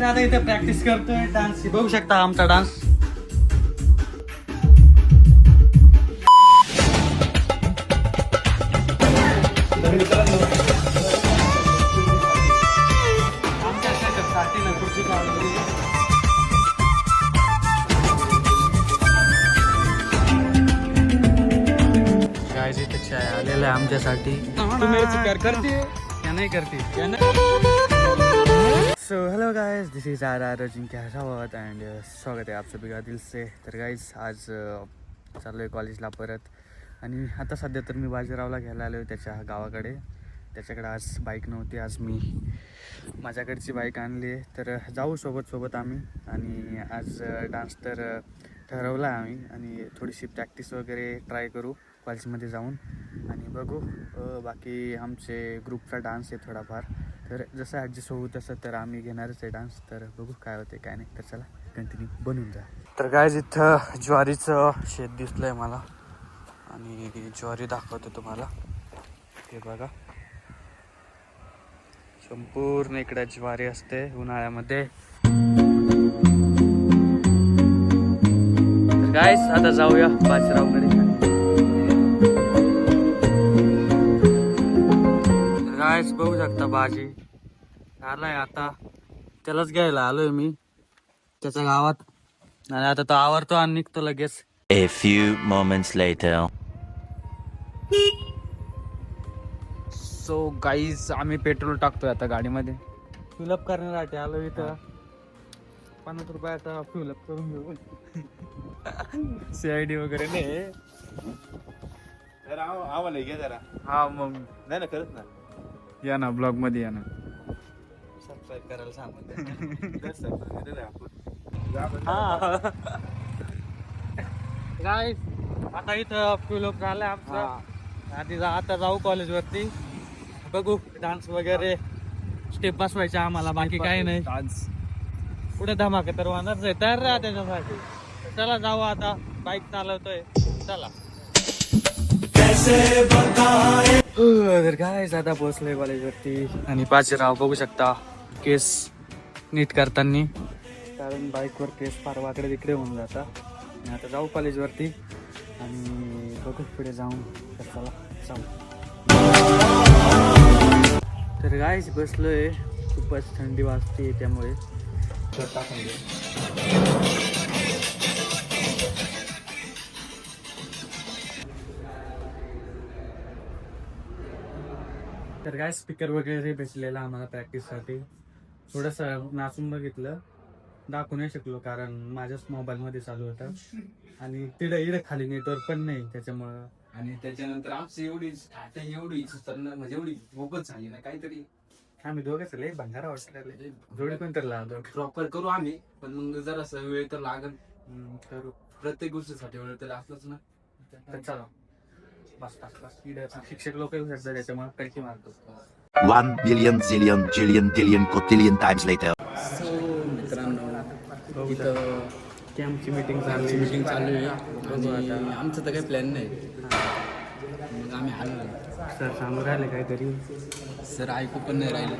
आता इथे प्रॅक्टिस करतोय डान्सची, बघू शकता आमचा डान्स. आलेलं आहे आमच्यासाठी. नाही करते. So hello guys, this is our Ajinkya Rawat and स्वागत आहे आप सभी का दिल से. तर गाइस आज चाललो आहे कॉलेजला परत. आणि आता सध्या तर मी बाजीरावला घ्यायला आलो आहे त्याच्या गावाकडे. त्याच्याकडे आज बाईक नव्हती, आज मी माझ्याकडची बाईक आणली आहे. तर जाऊ सोबत आम्ही. आणि आज डान्स तर ठरवला आहे आम्ही. आणि थोडीशी प्रॅक्टिस वगैरे ट्राय करू कॉलेजमध्ये जाऊन. आणि बघू बाकी आमचे ग्रुपचा डान्स आहे थोडाफार. तर जसं ॲडजस्ट होऊ तसं तर आम्ही घेणारच आहे डान्स. तर बघू काय होते काय नाही. तर चला कंटिन्यू बनून जा. तर काय इथं ज्वारीचं शेत दिसलं आहे मला. आणि ज्वारी दाखवतो तुम्हाला. हे बघा संपूर्ण इकडे ज्वारी असते उन्हाळ्यामध्ये. गाइस आता जाऊया बाजीरावकडे. गाइस बघू शकता बाजी आलाय आता. त्यालाच घ्यायला आलोय मी त्याच्या गावात. आणि आता तो आवरतो आणि निघतो लगेच. A few moments later. So guys आम्ही पेट्रोल टाकतोय आता गाडीमध्ये. फिलअप करण्यासाठी आलो इथं. 50 रुपयाचा फिलअप करून घेऊ. CID वगैरे नाही. आम्हाला घे जरा. हा मग नाही ना करत ना. या ना ब्लॉग मध्ये या ना. सबस्क्राईब करायला सांगून गाइस आता इथं फिलअप झालंय आमचं. आता जाऊ कॉलेजवरती. बघू डान्स वगैरे स्टेप बसवायचे आम्हाला, बाकी काही नाही. डान्स पुढे धमाके तर होणारच आहे. तयार राहा त्याच्यासाठी. चला जाऊ आता. बाईक चालवतोय चला. तर काय आता पोहोचलोय कॉलेजवरती. आणि बाजीराव बघू शकता केस नीट करताना, कारण बाईकवर केस फार वाकडे तिकडे होऊन जाता. आणि आता जाऊ कॉलेजवरती आणि बघू पुढे जाऊन. तर चला जाऊ. तर गायच बसलोय. खूपच थंडी वाजते त्यामुळे. तर काय स्पीकर वगैरे बसलेला आम्हाला प्रॅक्टिससाठी. थोडंसं नाचून बघितलं, दाखवू नाही शकलो कारण माझ्याच मोबाईलमध्ये चालू होतं. आणि तिकडे खाली नेटवर्क पण नाही त्याच्यामुळं. आणि त्याच्यानंतर आमची एवढी म्हणजे एवढी भोगच झाली ना काहीतरी. आम्ही दोघंच लय भंगारा वाटले. जोडी पण तर लागलो प्रॉपर करू आम्ही, पण मग जरा वेळ तर लागल. करू प्रत्येक गोष्टीसाठी वेळ तर असलंच ना. तर चला बस. शिक्षक लोक येऊ शकतात त्याच्यामुळे पैसे मारतो. 1 billion zillion jillion dillion cotillion times later. मित्रांनो इथं कॅम्पची मीटिंग मीटिंग चालू आहे. बघू आणि आता. आमचं तर काही प्लॅन नाही. मग आम्ही आलो. सर सांगू राहिले काहीतरी. सर ऐकू पण नाही राहिले.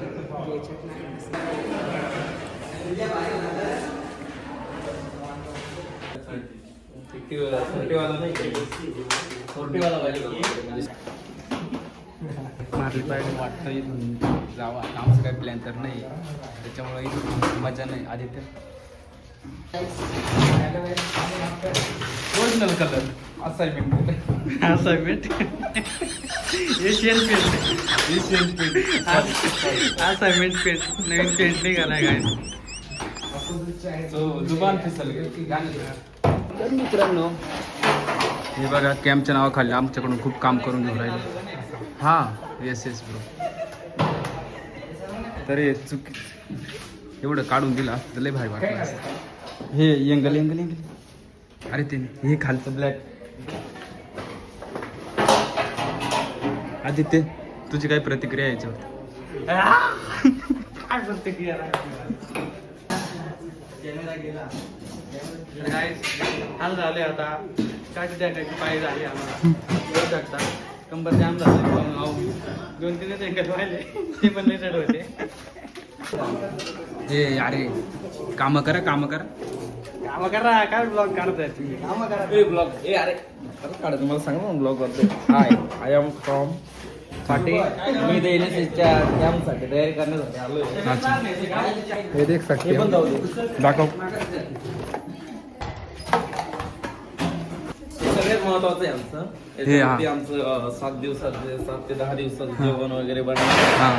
मारली पाहिजे. वाटतं इथून जावं. आमचं काही प्लॅन तर नाही, त्याच्यामुळे इथून मजा नाही. Aditya original colour assignment Asian paint assignment paint नवीन पेंट नाही कराय काय. जुबान फिसल तर मित्रांनो हे बघा कॅम्पच्या नावाखाली आमच्याकडून खूप काम करून घेऊन राहिले. हां येस ब्रो. तर हे एवढं काढून दिला तर लय भारी वाटलं. हे एंगल अरे ते हे खालचं ब्लॅक. आदित्य तुझी काय प्रतिक्रिया याच्यावर? काय प्रतिक्रिया हाल झाले आता. काठी टाकायची पाय झाली आम्हाला. बघू शकता कंबर जाम झाले. 2-3 एंगल व्हायले ते पण नाही चढ होते. ए अरे काम करा काम करा काय ब्लॉग काढताय तुम्ही काम करा ब्लॉग ए अरे काढ तुम्हाला सांग ना ब्लॉग करतोय हाय आय एम फ्रॉम साठी मी इथे NSSच्या कॅम्पसाठी तयारी करण्यासाठी आलोय. हे देख सकते हे पण जाऊ दे. दाखव. हे सगळ्यात महत्वाचं आहे आमचं हे हा. याच्यावरती आमचं 7 दिवसाचे 7 ते 10 दिवसाचं जेवण वगैरे बनवलं. हा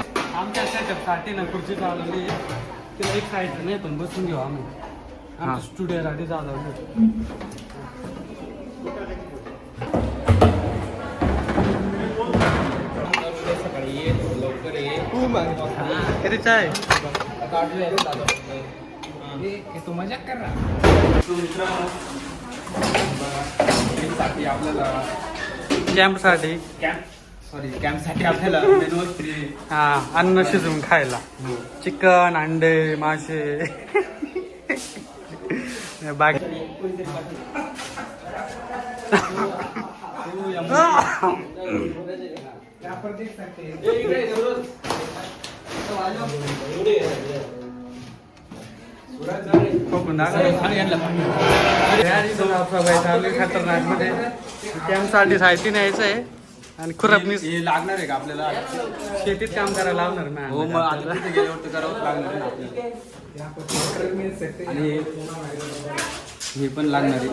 आमच्या सेटअपसाठी ना खुर्ची चालवली तिला एक साईड नाही पण बसून घेऊ आम्ही हा. आमच्या स्टुडिओसाठी चालवली सकाळी ये लवकर ये. किती चाय आता 8 ला येतो दादा. तू मजा कर रहा तो मित्रांनो साठी आपल्याला कॅम्पसाठी कॅम्पसाठी आपल्याला मेनूवरती हा अन्न शिजवून खायला चिकन अंडे मासे बाकी खतरनाक मध्ये कॅम्पसाठी साहित्य न्यायचं आहे आणि खुरपणी हे लागणार आहे का आपल्याला? शेतीत काम करायला लावणार ना हो मग आता तिथे गेल्यावरती करावंच लागणार आहे ना आपल्याला. आणि हे पण लागणार आहे.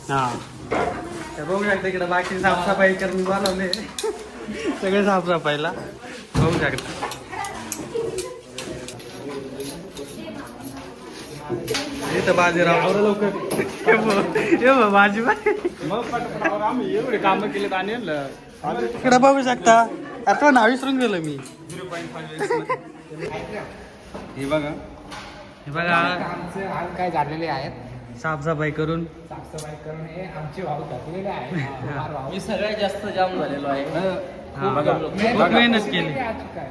हा तर बघू शकता इकडे बाकी साफसफाई करून बोलावले सगळे साफसफाईला बघू शकता इथं बाजीराव लवकर भाजी आम्ही एवढे कामं केलेत आणि इकडे बघू शकता आता नाव विसरून गेलो मी 0.5 हे बघा हे बघा आमचे हाल काय झालेले आहेत साफसफाई करून साफसफाई करून हे आमचे वाहू टाकलेले आहे मी सगळ्यात जास्त जाम झालेलो आहे. हा, खूप दमलो. खूप मेहनत केली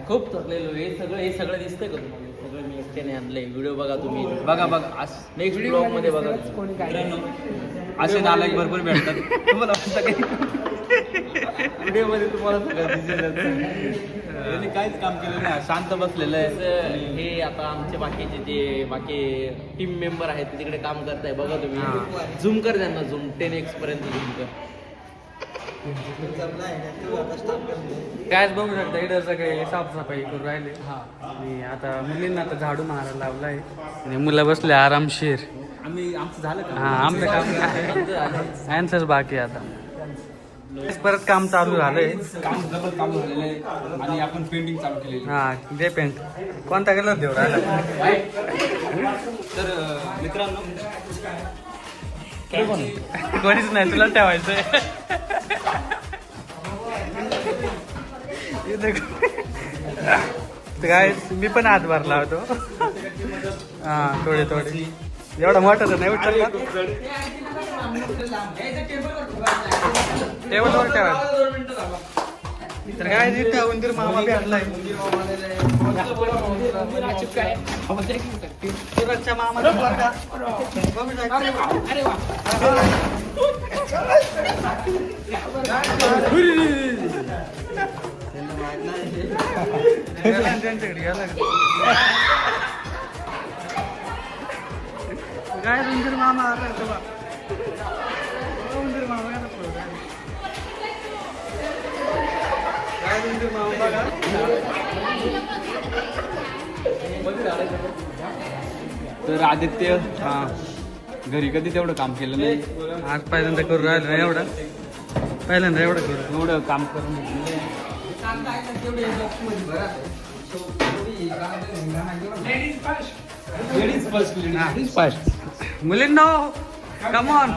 खूप थकलेलो आहे. हे सगळं दिसतंय का तुम्हाला? सगळं मी एकट्याने आणलंय. व्हिडिओ बघा तुम्ही. बघा नेक्स्ट ब्लॉग मध्ये बघा. कोणी काय असे नालायक भरपूर भेटतात. तुम्हाला वाटतं काही व्हिडिओ मध्ये तुम्हाला सगळं दिसेल. त्यांनी काहीच काम केलं नाही, शांत बसलेलं आहे. हे आता आमचे बाकीचे जे बाकी टीम मेंबर आहेत ते तिकडे काम करताय बघा तुम्ही. झूम कर त्यांना झूम 10x पर्यंत झूम कर. काय बघू शकता इकडे सगळे साफसफाई करून राहिले आणि आता मुलींना आता झाडू मारायला लावलाय आणि मुलं बसले आरामशीर आमचं झालं का? हा आमचं काम यांचंच बाकी आहे आता परत काम चालू झालंय काम डबल काम झालेलं आहे आणि आपण पेंटिंग चालू केलेली आहे. हा दे पेंट कोणता कलर देऊ राहिला तर मित्रांनो कोणीच नाही तुला ठेवायचंय काय मी पण हात भरला होतो हा थोडे थोडे एवढा मोठा तर नाही उचलला टेबलवर ठेवायचं तर काय तिथे उंदीर मामा भेटलाय सुरतच्या मामाचा पोरगा. बघू शकता. त्यांच्याकडे गेला काय उंदीर मामा आला तुला उंदीर मामा गेला पुढं. काय उंदीर मामा बघा तर आदित्य हा घरी कधी तेवढं काम केलं नाही. आज पहिल्यांदा करू राहिलं ना एवढं पहिल्यांदा एवढं करू एवढं काम करून घेतलेलं आहे. लेडीज फर्स्ट मुलींनो कमॉन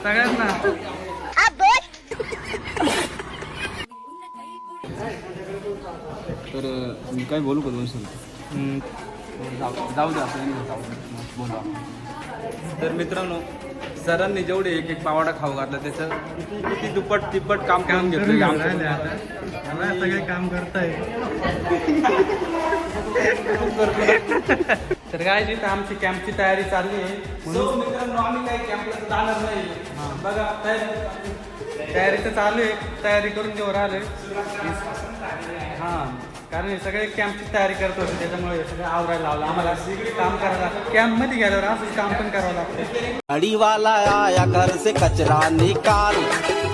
सगळ्यांना तर मी काय बोलू का 2 शब्द? जाऊ दे असं नाही, जाऊ दे. बोलू आपण. तर मित्रांनो सरांनी जेवढे एक एक पावाडा खाऊ घातला त्याचं किती दुप्पट तिप्पट काम करून घेतलं राहिले आता मला सगळे काम करताय तर काय तिथं आमची कॅम्पची तयारी चालली आहे म्हणून मित्रांनो आम्ही काही कॅम्पला जाणार नाही. बघा तयारी तर चालू आहे तयारी करून घेऊ राहिले हां कारण हे सगळे कॅम्पची तयारी करत होते, त्याच्यामुळे हे सगळं आवरायला लावलं आम्हाला. काम करायला लागतं कॅम्पमध्ये गेल्यावर, असंच काम पण करावं लागतं. गाड़ी वाला आया घर से कचरा निकाल,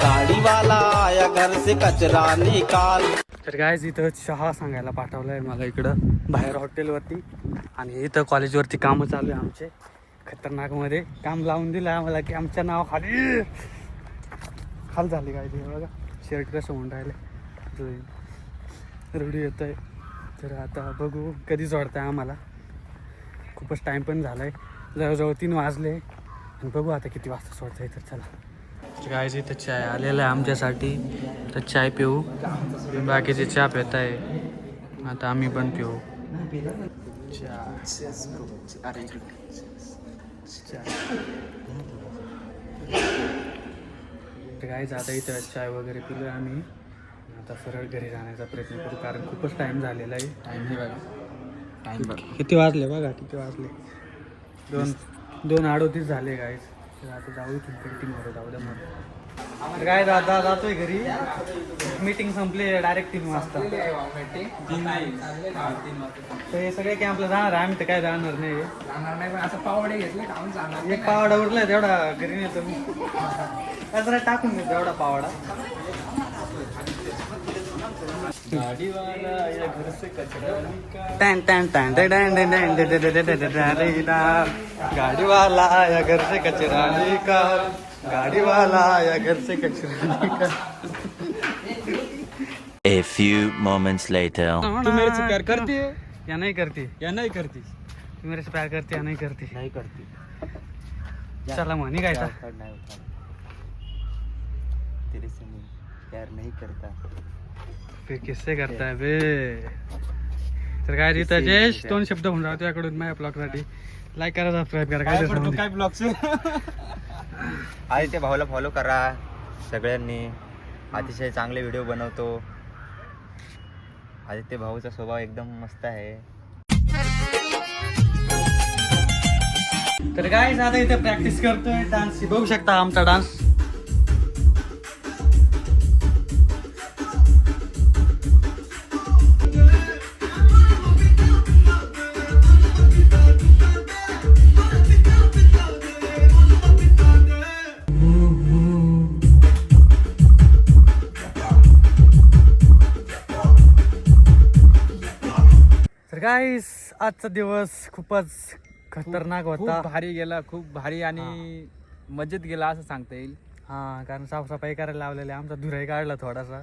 गाड़ी वाला आया घर से कचरा निकाल. तर काय इथं चहा सांगायला पाठवलं आहे मला इकडं बाहेर हॉटेलवरती, आणि इथं कॉलेजवरती कामं चालू आहे आमचे. खतरनाकमध्ये काम लावून दिलं आम्हाला की आमच्या नावाखाली खाल झाली काय ते बघा. शर्ट कसं होऊन राहिले, रडी येत आहे. तर आता बघू कधी सोडतं आहे आम्हाला. खूपच टाईम पण झाला आहे, जवळजवळ 3 वाजले, आणि बघू आता किती वाजता सोडतं आहे. तर चला काय इथं चाय आलेलं आहे आमच्यासाठी, तर चाय पिऊ. बाकीचे चहा पित आहे, आता आम्ही पण पिऊ. तर काय आता इथं चाय वगैरे पिलो आम्ही. आता सरळ घरी जाण्याचा प्रयत्न करू, कारण खूपच टाईम झालेला आहे. किती वाजले बघा, किती वाजले 2:38 झाले गाईज. तर आता जाऊ इथून मीटिंगवर, जाऊ द्या मग. तर काय दादा जातोय घरी, मीटिंग संपली डायरेक्ट 3 वाजता. तर हे सगळे कॅम्पला जाणार आहे, आम्ही तर काय जाणार नाही. जाणार नाही, पण असं पावडे घेतले खाऊन जाणार. एक पावडा उरलाय तेवढा घरी नेतो मी, जरा टाकून देतो एवढा पावडा. टॅन टॅन टॅन टॅन टॅन टॅन टॅन. गाडीवाला या घर से कचरा निकाल, गाडीवाला या घर से कचरा निकाल. A few moments later. तू मेरे से प्यार करती है या नहीं करती? या नहीं करती? तू मेरे से प्यार करती या नहीं करती? नाही करते. चला मग निघायचा. तेरे से मैं प्यार नहीं करता. फिर किससे करता है बे? तर काय तिथं जयेश 2 शब्द होऊन राहतो याकडून माझ्या ब्लॉगसाठी. लाईक करा, सबस्क्राईब करा. काय ब्लॉगचं आदित्य भाऊला फॉलो करा सगळ्यांनी. अतिशय चांगले व्हिडिओ बनवतो. आदित्य भाऊचा स्वभाव एकदम मस्त आहे. तर काय आता इथे प्रॅक्टिस करतोय डान्सची, बघू शकता आमचा डान्स. तर गाईस आजचा दिवस खूपच खतरनाक खूप होता. भारी गेला, खूप भारी आणि मजेत गेला असं सांगता येईल. हा, कारण साफसफाई करायला लावलेली, आमचा धुराई काढला थोडासा,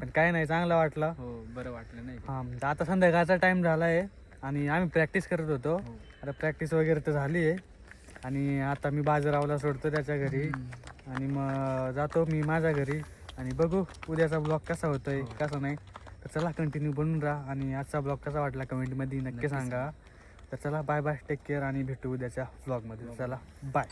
पण काय नाही, चांगलं वाटलं. हो, बरं वाटलं नाही. हा, आता संध्याकाळचा टाइम झाला आहे आणि आम्ही प्रॅक्टिस करत होतो. आता प्रॅक्टिस वगैरे तर झाली आहे, आणि आता मी बाजीरावला सोडतो त्याच्या घरी, आणि मग जातो मी माझ्या घरी, आणि बघू उद्याचा ब्लॉग कसा होतोय कसा नाही. तर चला कंटिन्यू बनून राहा, आणि आजचा ब्लॉग कसा वाटला कमेंटमध्ये नक्की सांगा. तर चला बाय बाय, टेक केअर, आणि भेटू उद्याच्या ब्लॉगमध्ये. चला बाय.